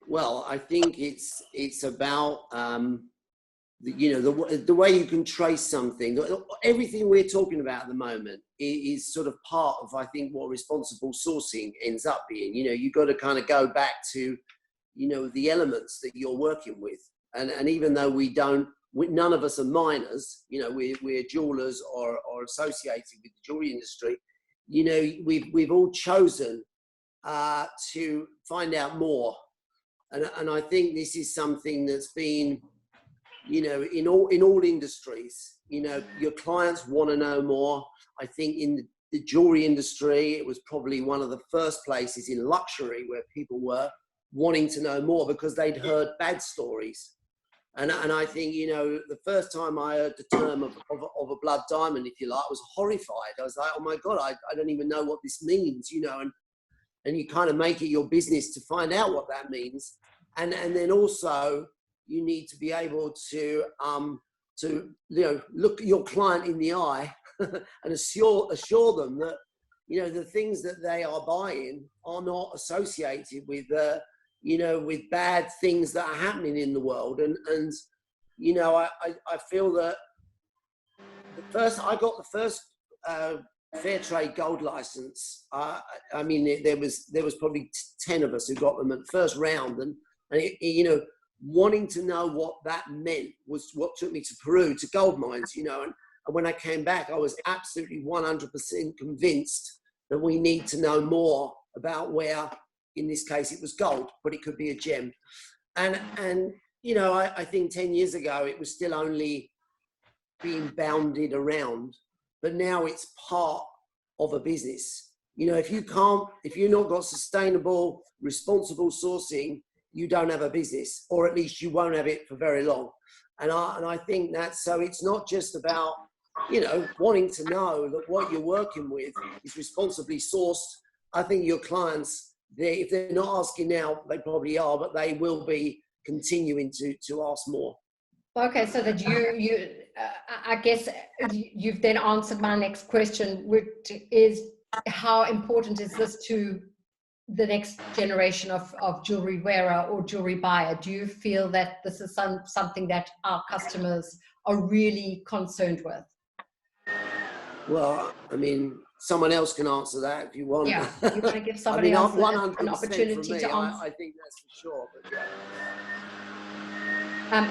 Well, I think it's about you know, the way you can trace something. Everything we're talking about at the moment is sort of part of, I think, what responsible sourcing ends up being. You know, you've got to kind of go back to, you know, the elements that you're working with, and even though none of us are miners, you know, we're jewelers or associated with the jewelry industry. You know, we've all chosen to find out more. And I think this is something that's been, you know, in all industries. You know, your clients want to know more. I think in the jewelry industry, it was probably one of the first places in luxury where people were wanting to know more because they'd heard bad stories. And I think, you know, the first time I heard the term of a blood diamond, if you like, I was horrified. I was like, oh my God, I don't even know what this means, you know, and you kind of make it your business to find out what that means. And then also you need to be able to you know, look your client in the eye and assure them that, you know, the things that they are buying are not associated with, you know, with bad things that are happening in the world. And you know, I feel that I got the first fair trade gold license. I mean, there was probably 10 of us who got them at the first round, and you know, wanting to know what that meant was what took me to Peru, to gold mines, you know, and when I came back, I was absolutely 100% convinced that we need to know more about where, in this case, it was gold, but it could be a gem. And you know, I think 10 years ago, it was still only being bounded around, but now it's part of a business. You know, if you're not got sustainable, responsible sourcing, you don't have a business, or at least you won't have it for very long. And I think that's, so it's not just about, you know, wanting to know that what you're working with is responsibly sourced. I think your clients, if they're not asking now, they probably are, but they will be continuing to ask more. Okay, so that I guess you've then answered my next question, which is how important is this to the next generation of jewelry wearer or jewelry buyer? Do you feel that this is something that our customers are really concerned with? Well, I mean, someone else can answer that if you want. Yeah, you want to give somebody else an opportunity to answer? I think that's for sure. But yeah.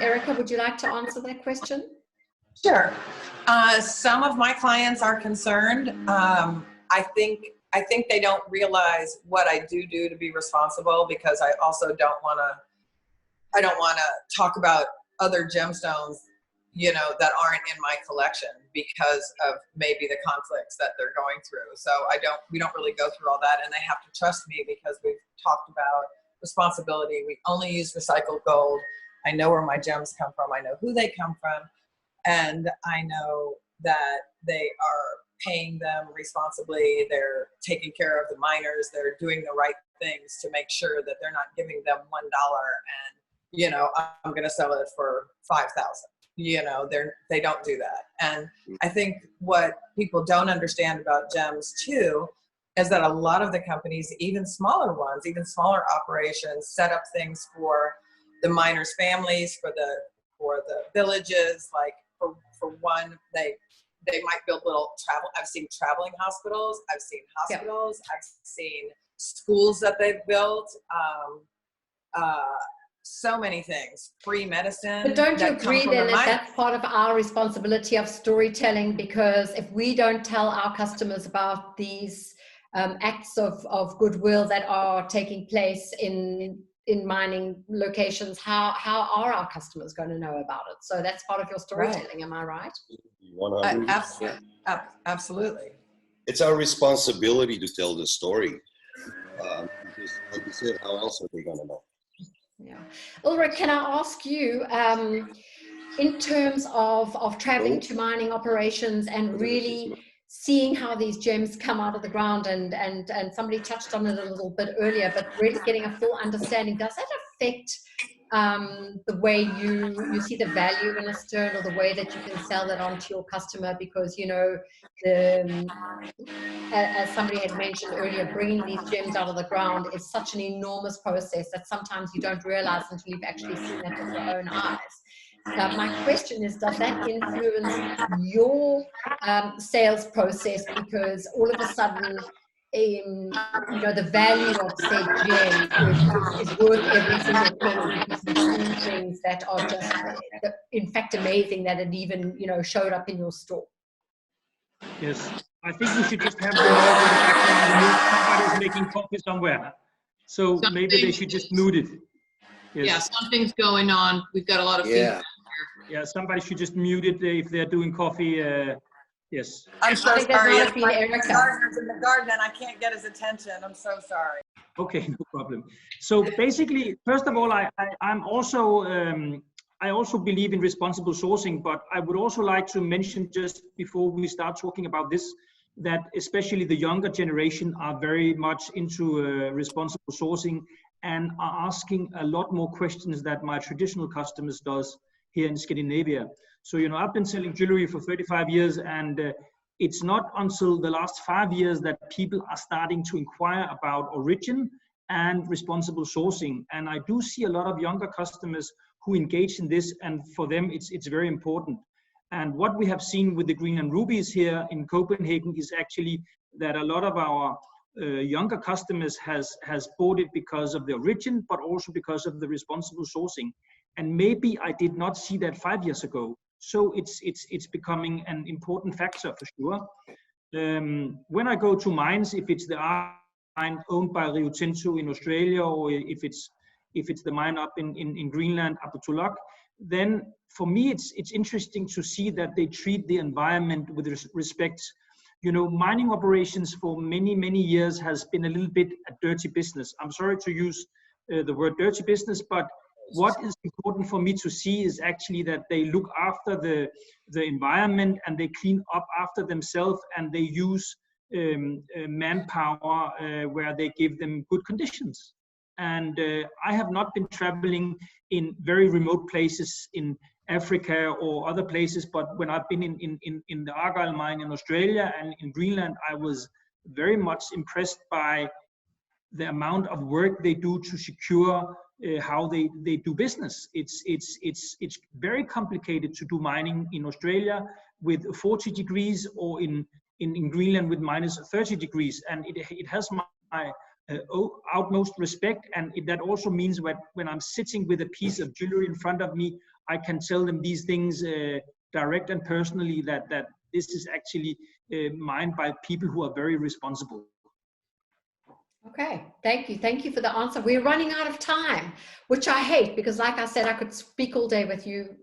Erica, would you like to answer that question? Sure. Some of my clients are concerned. I think they don't realize what I do to be responsible, because I also don't want to talk about other gemstones, you know, that aren't in my collection because of maybe the conflicts that they're going through. So we don't really go through all that, and they have to trust me because we've talked about responsibility. We only use recycled gold. I know where my gems come from. I know who they come from, and I know that they are paying them responsibly. They're taking care of the miners. They're doing the right things to make sure that they're not giving them $1 and, you know, I'm going to sell it for 5,000. You know, they don't do that. And I think what people don't understand about gems too is that a lot of the companies, even smaller ones, even smaller operations, set up things for the miners' families, for the villages. Like for one, they might build little I've seen traveling hospitals. I've seen hospitals. I've seen schools that they've built. So many things, free medicine. But don't you agree then that that's part of our responsibility of storytelling? Because if we don't tell our customers about these acts of goodwill that are taking place in mining locations, how are our customers going to know about it? So that's part of your storytelling, right. Am I right? 100%. Absolutely. It's our responsibility to tell the story. Because, like you said, how else are they going to know? Yeah. Ulrik, can I ask you, in terms of traveling to mining operations and really seeing how these gems come out of the ground, and somebody touched on it a little bit earlier, but really getting a full understanding, does that affect the way you see the value in a stone, or the way that you can sell that on to your customer? Because, you know, as somebody had mentioned earlier, bringing these gems out of the ground is such an enormous process that sometimes you don't realize until you've actually seen it with your own eyes. My question is, does that influence your sales process? Because all of a sudden, you know, the value of said gem is worth every single penny, because you've seen things that are just, in fact, amazing that it even, you know, showed up in your store. Yes, I think we should just have the noise in the background. Somebody's making coffee somewhere, so maybe they should just mute it. Yes. Yeah, something's going on. We've got a lot of feedback here. Yeah, somebody should just mute it if they're doing coffee. Yes. I'm so sorry. My gardener's in the garden and I can't get his attention. I'm so sorry. Okay, no problem. So basically, first of all, I'm also I also believe in responsible sourcing, but I would also like to mention, just before we start talking about this, that especially the younger generation are very much into responsible sourcing and are asking a lot more questions that my traditional customers does here in Scandinavia. So, you know, I've been selling jewelry for 35 years, and it's not until the last 5 years that people are starting to inquire about origin and responsible sourcing. And I do see a lot of younger customers who engage in this, and for them it's very important. And what we have seen with the Greenland Rubies here in Copenhagen is actually that a lot of our younger customers has bought it because of the origin, but also because of the responsible sourcing. And maybe I did not see that 5 years ago. So it's becoming an important factor for sure. When I go to mines, if it's the mine owned by Rio Tinto in Australia, or if it's the mine up in Greenland, Apotolok, then for me, it's interesting to see that they treat the environment with respect. You know, mining operations for many, many years has been a little bit a dirty business. I'm sorry to use the word dirty business, but what is important for me to see is actually that they look after the environment and they clean up after themselves, and they use manpower where they give them good conditions. And I have not been traveling in very remote places in Africa or other places, but when I've been in the Argyle mine in Australia and in Greenland, I was very much impressed by the amount of work they do to secure how they do business. It's very complicated to do mining in Australia with 40 degrees or in Greenland with minus 30 degrees, and it has my utmost respect. And that also means when I'm sitting with a piece of jewelry in front of me, I can tell them these things direct and personally, that this is actually mined by people who are very responsible. Okay, thank you. Thank you for the answer. We're running out of time, which I hate, because like I said, I could speak all day with you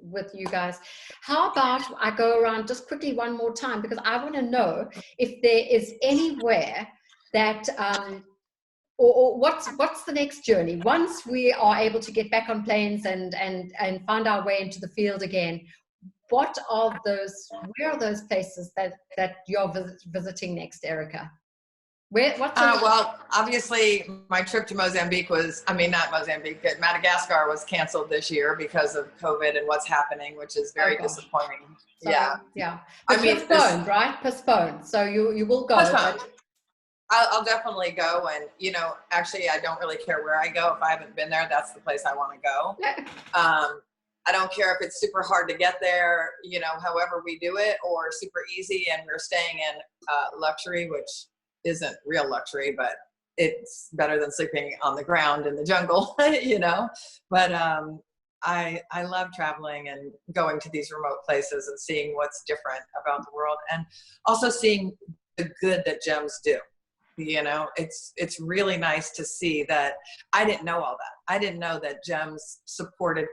guys. How about I go around just quickly one more time, because I want to know if there is anywhere that, or what's the next journey? Once we are able to get back on planes and find our way into the field again, where are those places that you're visiting next, Erica? Well, obviously my trip to Madagascar was canceled this year because of COVID and what's happening, which is very disappointing. So, yeah. But postponed, right? Postponed. So you will go. Postponed. I'll definitely go, and actually I don't really care where I go. If I haven't been there, that's the place I want to go. I don't care if it's super hard to get there, however we do it, or super easy and we're staying in luxury, which isn't real luxury, but it's better than sleeping on the ground in the jungle, but I love traveling and going to these remote places and seeing what's different about the world, and also seeing the good that gems do. It's really nice to see that. I didn't know all that. I didn't know that gems supported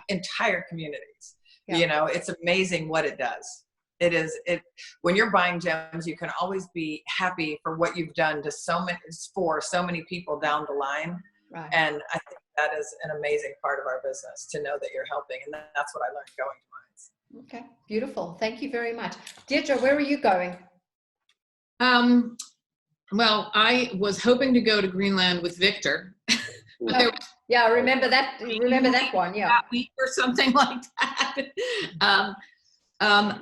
entire communities. Yeah. It's amazing what it does. When you're buying gems, you can always be happy for what you've done to so many people down the line. Right. And I think that is an amazing part of our business, to know that you're helping. And that's what I learned going to mines. Okay, beautiful. Thank you very much. Deirdre, where are you going? Well, I was hoping to go to Greenland with Victor. Yeah, remember that one, yeah. That week or something like that.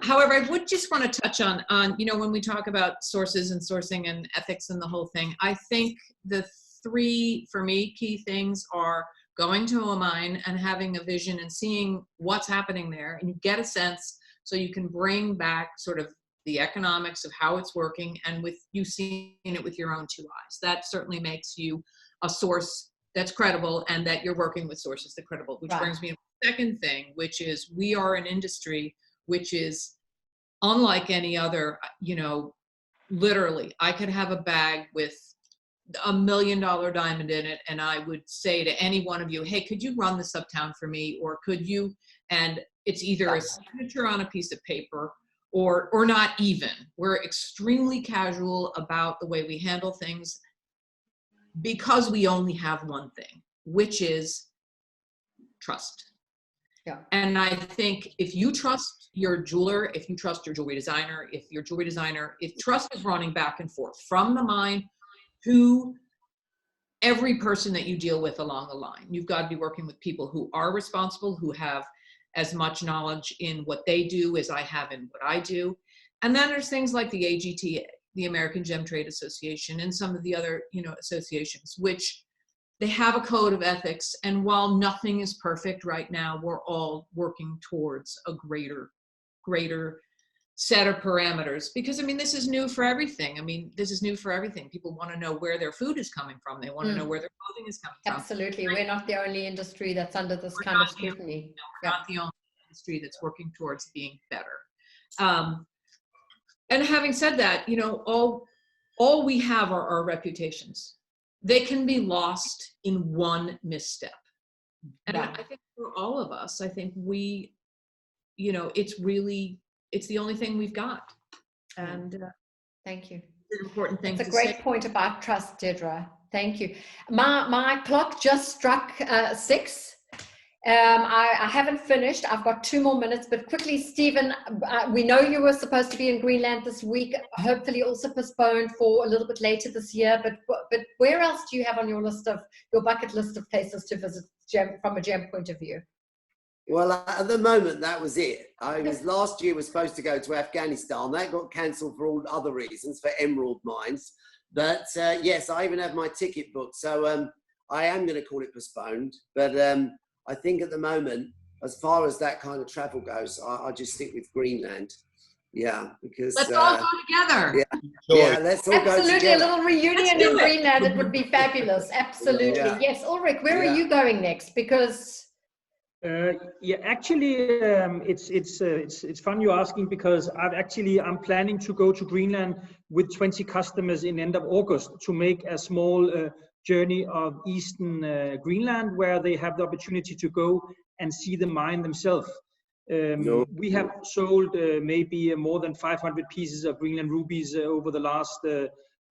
However, I would just want to touch on, when we talk about sources and sourcing and ethics and the whole thing, I think the three, for me, key things are going to a mine and having a vision and seeing what's happening there, and you get a sense so you can bring back sort of the economics of how it's working, and with you seeing it with your own two eyes. That certainly makes you a source that's credible, and that you're working with sources that are credible, which brings me to the second thing, which is we are an industry which is unlike any other. Literally, I could have a bag with $1 million diamond in it, and I would say to any one of you, hey, could you run this uptown for me? Or could you, and it's either a signature on a piece of paper or not even. We're extremely casual about the way we handle things, because we only have one thing, which is trust. Yeah. And I think if you trust your jeweler, if you trust your jewelry designer, if trust is running back and forth from the mine to every person that you deal with along the line, you've got to be working with people who are responsible, who have as much knowledge in what they do as I have in what I do. And then there's things like the AGTA, the American Gem Trade Association, and some of the other, associations, which they have a code of ethics. And while nothing is perfect right now, we're all working towards a greater set of parameters, because this is new for everything. People want to know where their food is coming from. They want to know where their clothing is coming from. Absolutely. We're not the only industry that's under this kind of scrutiny. We're not the only industry that's working towards being better. And having said that, all we have are our reputations. They can be lost in one misstep. And I think for all of us, I think we, you know, it's the only thing we've got. And thank you. it's an important thing. It's a great point about trust, Deirdre. Thank you. My clock just struck 6. I haven't finished. I've got 2 more minutes, but quickly, Stephen, we know you were supposed to be in Greenland this week, hopefully also postponed for a little bit later this year, but where else do you have on your bucket list of places to visit from a gem point of view? Well, at the moment, that was it. Last year was supposed to go to Afghanistan. That got cancelled for all other reasons, for emerald mines. But yes, I even have my ticket booked. So I am going to call it postponed. But I think at the moment, as far as that kind of travel goes, I'll just stick with Greenland. Yeah, because let's all go together. Yeah, let's all go Absolutely, together. a little reunion in Greenland. It would be fabulous. Absolutely. Yeah. Yes, Ulrik, where are you going next? Because yeah, actually, it's fun you're asking, because I'm planning to go to Greenland with 20 customers in end of August to make a small journey of eastern Greenland, where they have the opportunity to go and see the mine themselves. We have sold maybe more than 500 pieces of Greenland rubies over the last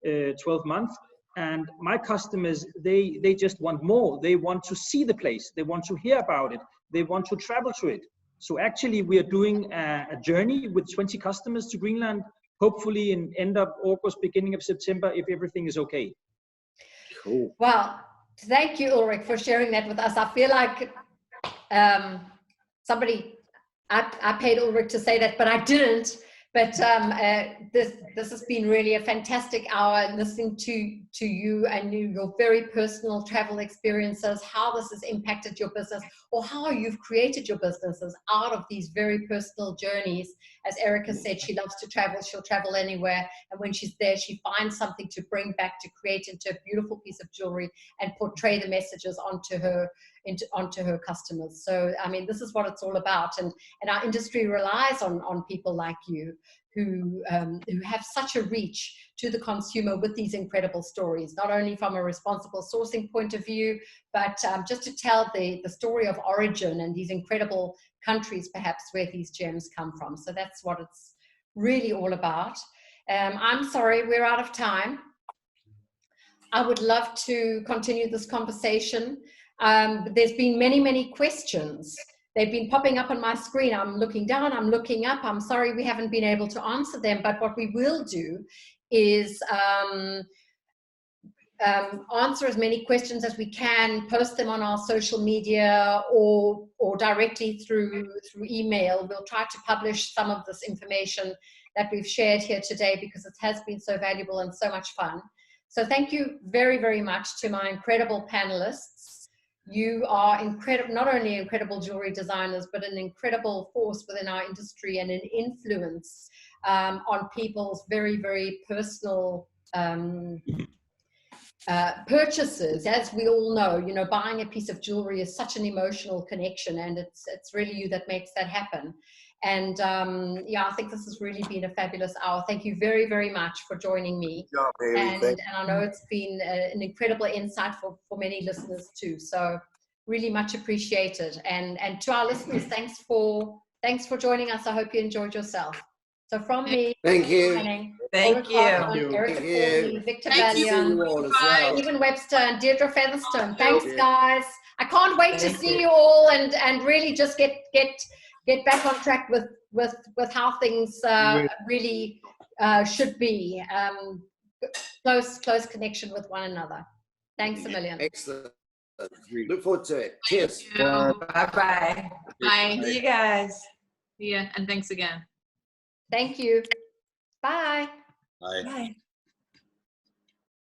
12 months. And my customers, they just want more. They want to see the place. They want to hear about it. They want to travel to it. So actually, we are doing a journey with 20 customers to Greenland, hopefully in end of August, beginning of September, if everything is okay. Cool. Well, thank you, Ulrik, for sharing that with us. I feel like I paid Ulrik to say that, but I didn't. But this has been really a fantastic hour, listening to you and your very personal travel experiences, how this has impacted your business, or how you've created your businesses out of these very personal journeys. As Erica said, she loves to travel. She'll travel anywhere. And when she's there, she finds something to bring back, to create into a beautiful piece of jewelry and portray the messages onto her customers. So, I mean, this is what it's all about. And our industry relies on people like you who have such a reach to the consumer with these incredible stories, not only from a responsible sourcing point of view, but just to tell the story of origin and these incredible countries, perhaps, where these gems come from. So that's what it's really all about. I'm sorry, we're out of time. I would love to continue this conversation. But there's been many, many questions. They've been popping up on my screen. I'm looking down, I'm looking up. I'm sorry we haven't been able to answer them, but what we will do is answer as many questions as we can, post them on our social media or directly through email. We'll try to publish some of this information that we've shared here today, because it has been so valuable and so much fun. So thank you very, very much to my incredible panelists. You are incredible, not only incredible jewelry designers, but an incredible force within our industry and an influence on people's very, very personal purchases. As we all know, you know, buying a piece of jewelry is such an emotional connection, and it's really you that makes that happen. And yeah, I think this has really been a fabulous hour. Thank you very, very much for joining me. Good job, Hayley. And I know it's been an incredible insight for many listeners too. So really much appreciated. And to our listeners, thanks for joining us. I hope you enjoyed yourself. So from me, Thank you. Thank you. Erica Courtney, Victor Velyan, Stephen Webster, and Deirdre Featherstone. Thanks, guys. I can't wait to see you all and really just get back on track with how things really should be. Close connection with one another. Thanks a million. Excellent. Look forward to it. Cheers. Bye-bye. Bye. See you guys. Yeah, and thanks again. Thank you. Bye. Bye. Bye.